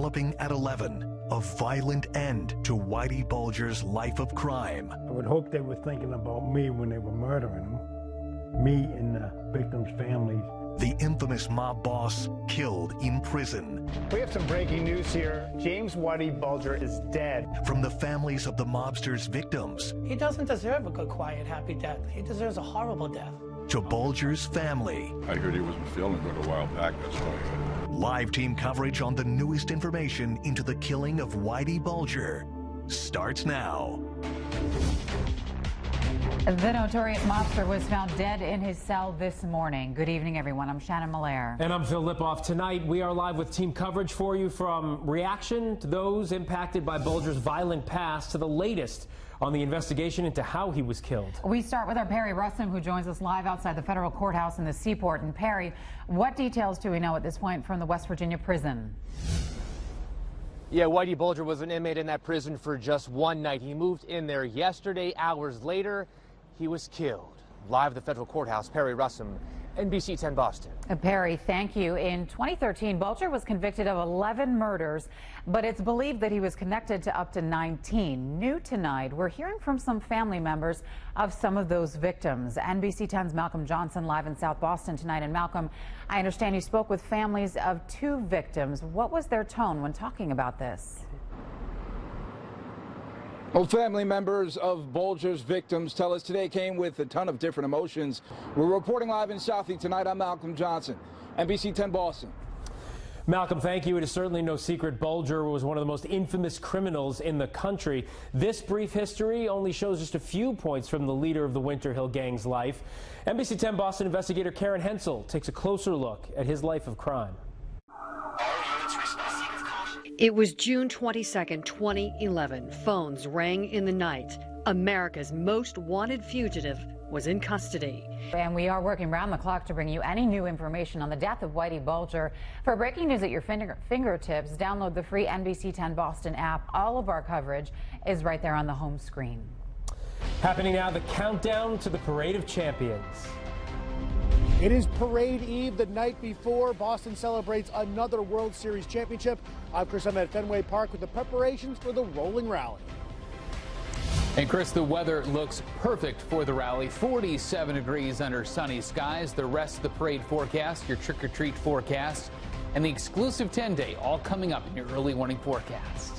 developing at 11. A violent end to Whitey Bulger's life of crime. I would hope they were thinking about me when they were murdering him. Me and the victims' families. The infamous mob boss killed in prison. We have some breaking news here. James Whitey Bulger is dead. From the families of the mobster's victims. He doesn't deserve a good, quiet, happy death. He deserves a horrible death. To Bulger's family. I heard he wasn't feeling good a while back, that's why. Live team coverage on the newest information into the killing of Whitey Bulger starts now. The notorious mobster was found dead in his cell this morning. Good evening, everyone. I'm Shannon Malaire. And I'm Phil Lipoff. Tonight, we are live with team coverage for you, from reaction to those impacted by Bulger's violent past to the latest on the investigation into how he was killed. We start with our Perry Russum, who joins us live outside the federal courthouse in the Seaport. And Perry, what details do we know at this point from the West Virginia prison? Yeah, Whitey Bulger was an inmate in that prison for just one night. He moved in there yesterday. Hours later, he was killed. Live at the federal courthouse, Perry Russum, NBC 10 Boston. Perry, thank you. In 2013, Bulger was convicted of 11 murders, but it's believed that he was connected to up to 19. New tonight, we're hearing from some family members of some of those victims. NBC 10's Malcolm Johnson live in South Boston tonight. And Malcolm, I understand you spoke with families of 2 victims. What was their tone when talking about this? Well, family members of Bulger's victims tell us today came with a ton of different emotions. We're reporting live in Southie tonight. I'm Malcolm Johnson, NBC 10 Boston. Malcolm, thank you. It is certainly no secret Bulger was one of the most infamous criminals in the country. This brief history only shows just a few points from the leader of the Winter Hill Gang's life. NBC 10 Boston investigator Karen Hensel takes a closer look at his life of crime. It was June 22nd, 2011. Phones rang in the night. America's most wanted fugitive was in custody. And we are working round the clock to bring you any new information on the death of Whitey Bulger. For breaking news at your fingertips, download the free NBC 10 Boston app. All of our coverage is right there on the home screen. Happening now, the countdown to the Parade of Champions. It is Parade Eve, the night before Boston celebrates another World Series championship. I'm Chris. I'm at Fenway Park with the preparations for the rolling rally. And Chris, the weather looks perfect for the rally. 47 degrees under sunny skies. The rest of the parade forecast, your trick-or-treat forecast, and the exclusive 10-day all coming up in your early morning forecast.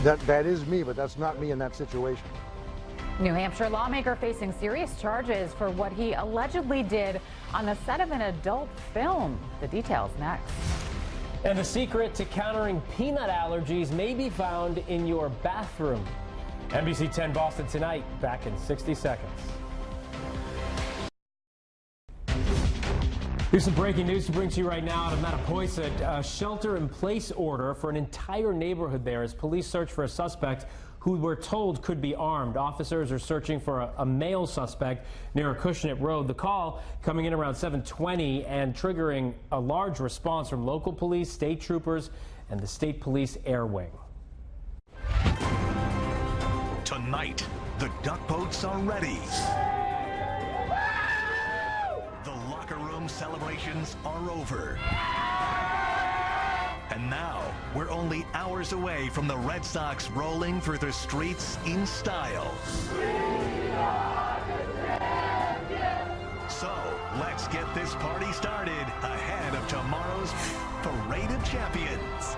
That is me, but that's not me in that situation. New Hampshire lawmaker facing serious charges for what he allegedly did on the set of an adult film. The details next. And the secret to countering peanut allergies may be found in your bathroom. NBC 10 Boston tonight, back in 60 seconds. Here's some breaking news to bring to you right now out of Mattapoisett. A shelter-in-place order for an entire neighborhood there as police search for a suspect who we're told could be armed. Officers are searching for a male suspect near Acushnet Road. The call coming in around 7:20 and triggering a large response from local police, state troopers, and the State Police Air Wing. Tonight, the duck boats are ready. The locker room celebrations are over. And now, we're only hours away from the Red Sox rolling through the streets in style. So, let's get this party started ahead of tomorrow's Parade of Champions.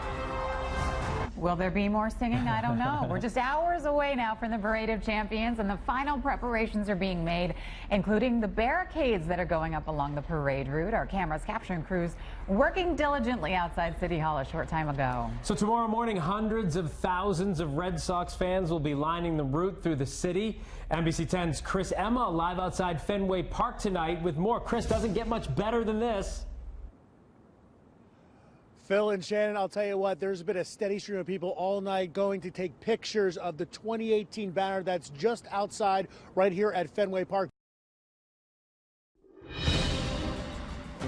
Will there be more singing? I don't know. We're just hours away now from the Parade of Champions, and the final preparations are being made, including the barricades that are going up along the parade route. Our cameras capturing crews working diligently outside City Hall a short time ago. So tomorrow morning, hundreds of thousands of Red Sox fans will be lining the route through the city. NBC 10's Chris Emma live outside Fenway Park tonight with more. Chris, doesn't get much better than this. Phil and Shannon, I'll tell you what, there's been a steady stream of people all night going to take pictures of the 2018 banner that's just outside right here at Fenway Park.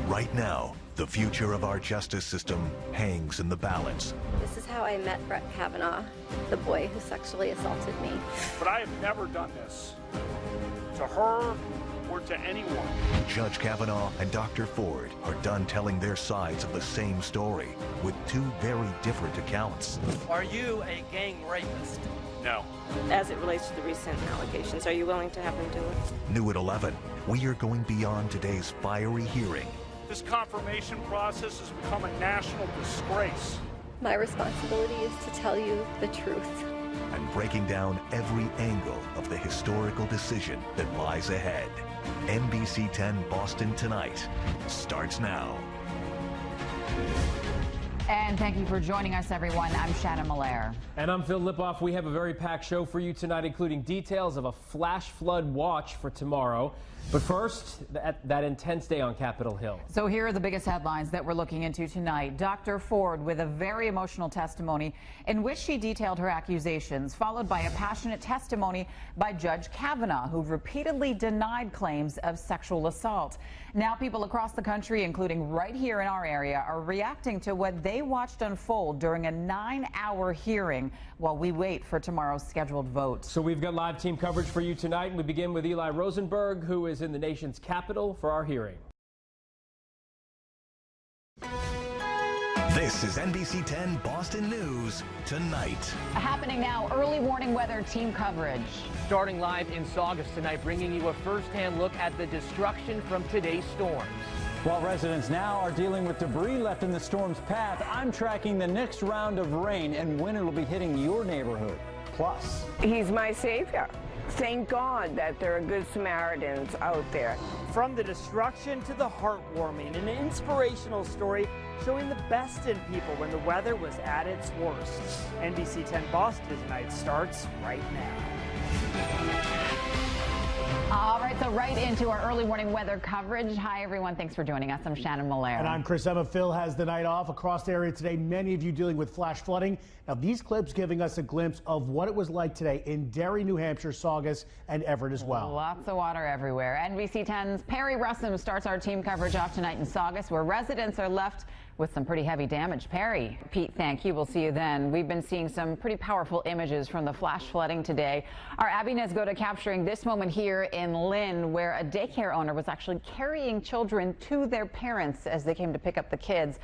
Right now, the future of our justice system hangs in the balance. This is how I met Brett Kavanaugh, the boy who sexually assaulted me. But I have never done this to her backward to anyone. Judge Kavanaugh and Dr. Ford are done telling their sides of the same story with two very different accounts. Are you a gang rapist? No. As it relates to the recent allegations, are you willing to have him do it? New at 11, we are going beyond today's fiery hearing. This confirmation process has become a national disgrace. My responsibility is to tell you the truth. And breaking down every angle of the historical decision that lies ahead. NBC 10 Boston Tonight starts now. And thank you for joining us, everyone. I'm Shannon Malaire. And I'm Phil Lipoff. We have a very packed show for you tonight, including details of a flash flood watch for tomorrow. But first, that intense day on Capitol Hill. So here are the biggest headlines that we're looking into tonight. Dr. Ford with a very emotional testimony in which she detailed her accusations, followed by a passionate testimony by Judge Kavanaugh, who repeatedly denied claims of sexual assault. Now people across the country, including right here in our area, are reacting to what they watched unfold during a 9-hour hearing while we wait for tomorrow's scheduled vote. So we've got live team coverage for you tonight, and we begin with Eli Rosenberg, who is in the nation's capital for our hearing. This is NBC 10 Boston News Tonight. Happening now, early warning weather team coverage. Starting live in Saugus tonight, bringing you a first-hand look at the destruction from today's storms. While residents now are dealing with debris left in the storm's path, I'm tracking the next round of rain and when it'll be hitting your neighborhood. Plus, he's my savior. Thank God that there are good Samaritans out there. From the destruction to the heartwarming, an inspirational story showing the best in people when the weather was at its worst. NBC 10 Boston Tonight starts right now. All right, so right into our early morning weather coverage. Hi, everyone. Thanks for joining us. I'm Shannon Malaire. And I'm Chris Emma. Phil has the night off across the area today. Many of you dealing with flash flooding. Now, these clips giving us a glimpse of what it was like today in Derry, New Hampshire, Saugus, and Everett as well. Lots of water everywhere. NBC 10's Perry Russum starts our team coverage off tonight in Saugus, where residents are left with some pretty heavy damage. Perry. Pete, thank you. We'll see you then. We've been seeing some pretty powerful images from the flash flooding today. Our Abby Nesgoda capturing this moment here in Lynn, where a daycare owner was actually carrying children to their parents as they came to pick up the kids.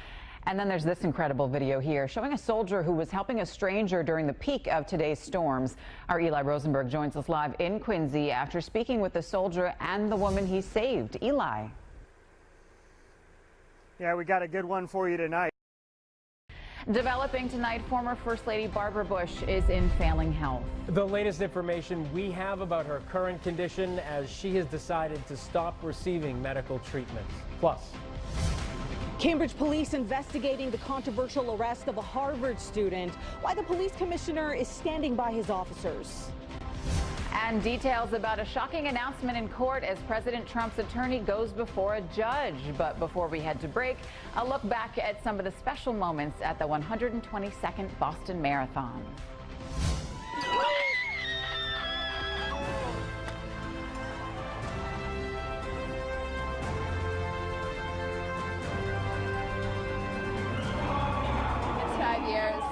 And then there's this incredible video here showing a soldier who was helping a stranger during the peak of today's storms. Our Eli Rosenberg joins us live in Quincy after speaking with the soldier and the woman he saved. Eli. Yeah, we got a good one for you tonight. Developing tonight, former First Lady Barbara Bush is in failing health. The latest information we have about her current condition as she has decided to stop receiving medical treatment. Plus, Cambridge police investigating the controversial arrest of a Harvard student, why the police commissioner is standing by his officers. And details about a shocking announcement in court as President Trump's attorney goes before a judge. But before we head to break, a look back at some of the special moments at the 122nd Boston Marathon. It's 5 years.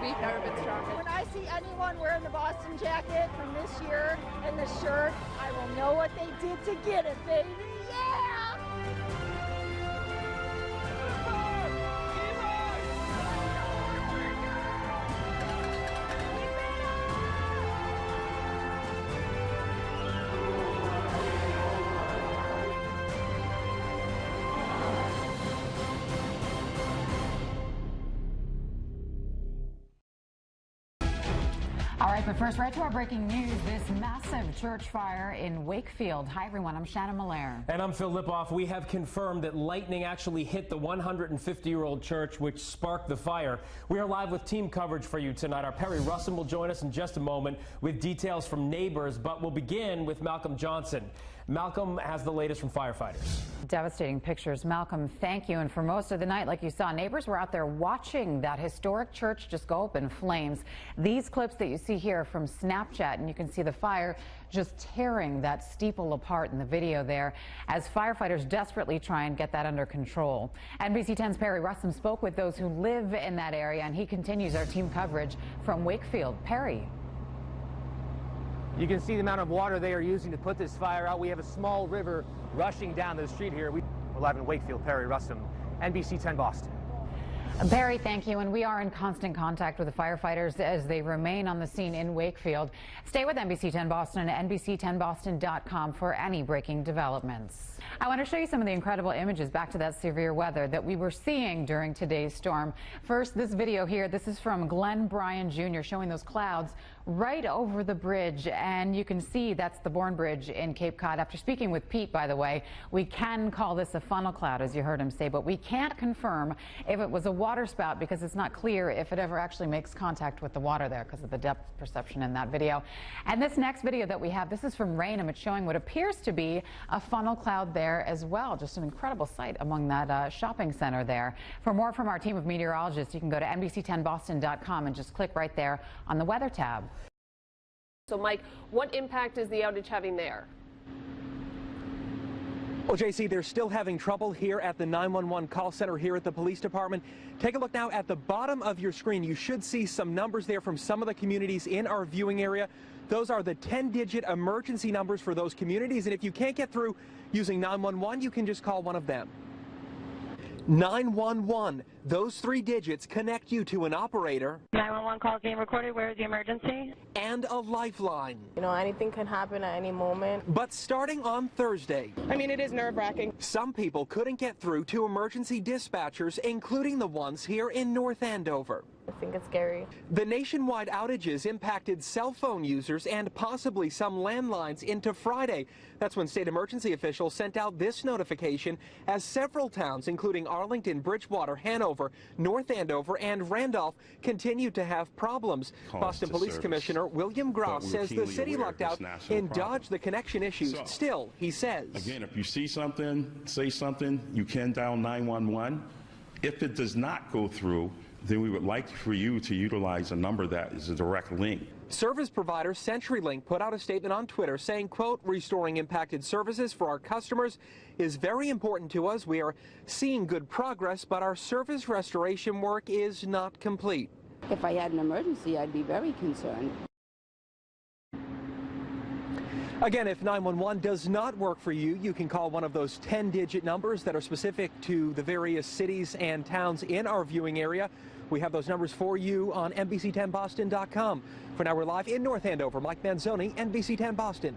We've never been stronger. When I see anyone wearing the Boston jacket from this year and the shirt, I will know what they did to get it, baby. Yeah! All right, but first, right to our breaking news, this massive church fire in Wakefield. Hi, everyone. I'm Shannon Malaire. And I'm Phil Lipoff. We have confirmed that lightning actually hit the 150-year-old church, which sparked the fire. We are live with team coverage for you tonight. Our Perry Russum will join us in just a moment with details from neighbors, but we'll begin with Malcolm Johnson. Malcolm has the latest from firefighters. Devastating pictures. Malcolm, thank you. And for most of the night, like you saw, neighbors were out there watching that historic church just go up in flames. These clips that you see here from Snapchat, and you can see the fire just tearing that steeple apart in the video there as firefighters desperately try and get that under control. NBC 10's Perry Russum spoke with those who live in that area, and he continues our team coverage from Wakefield. Perry. You can see the amount of water they are using to put this fire out. We have a small river rushing down the street here. We're live in Wakefield. Perry Russum, NBC 10 Boston. Perry, thank you. And we are in constant contact with the firefighters as they remain on the scene in Wakefield. Stay with NBC 10 Boston and NBC10Boston.com for any breaking developments. I want to show you some of the incredible images back to that severe weather that we were seeing during today's storm. First, this video here. This is from Glenn Bryan Jr. showing those clouds right over the bridge. And you can see that's the Bourne Bridge in Cape Cod. After speaking with Pete, by the way, we can call this a funnel cloud, as you heard him say, but we can't confirm if it was a water spout because it's not clear if it ever actually makes contact with the water there because of the depth perception in that video. And this next video that we have, this is from Raynham. It's showing what appears to be a funnel cloud there as well. Just an incredible sight among that shopping center there. For more from our team of meteorologists, you can go to NBC10Boston.com and just click right there on the weather tab. So, Mike, what impact is the outage having there? Well, JC, they're still having trouble here at the 911 call center here at the police department. Take a look now at the bottom of your screen. You should see some numbers there from some of the communities in our viewing area. Those are the 10-digit emergency numbers for those communities. And if you can't get through using 911, you can just call one of them. 911. Those 3 digits connect you to an operator. 911 call being recorded. Where is the emergency? And a lifeline. You know, anything can happen at any moment. But starting on Thursday, I mean, it is nerve-wracking. Some people couldn't get through to emergency dispatchers, including the ones here in North Andover. I think it's scary. The nationwide outages impacted cell phone users and possibly some landlines into Friday. That's when state emergency officials sent out this notification as several towns, including Arlington, Bridgewater, Hanover, North Andover, and Randolph, continue to have problems. Boston Police Commissioner William Gross says the city lucked out and dodged the connection issues. Still, he says, again, if you see something, say something, you can dial 911. If it does not go through, then we would like for you to utilize a number that is a direct link. Service provider CenturyLink put out a statement on Twitter saying, quote, restoring impacted services for our customers is very important to us. We are seeing good progress, but our service restoration work is not complete. If I had an emergency, I'd be very concerned. Again, if 911 does not work for you, you can call one of those 10-digit numbers that are specific to the various cities and towns in our viewing area. We have those numbers for you on NBC10Boston.com. For now, we're live in North Andover. Mike Manzoni, NBC 10 Boston.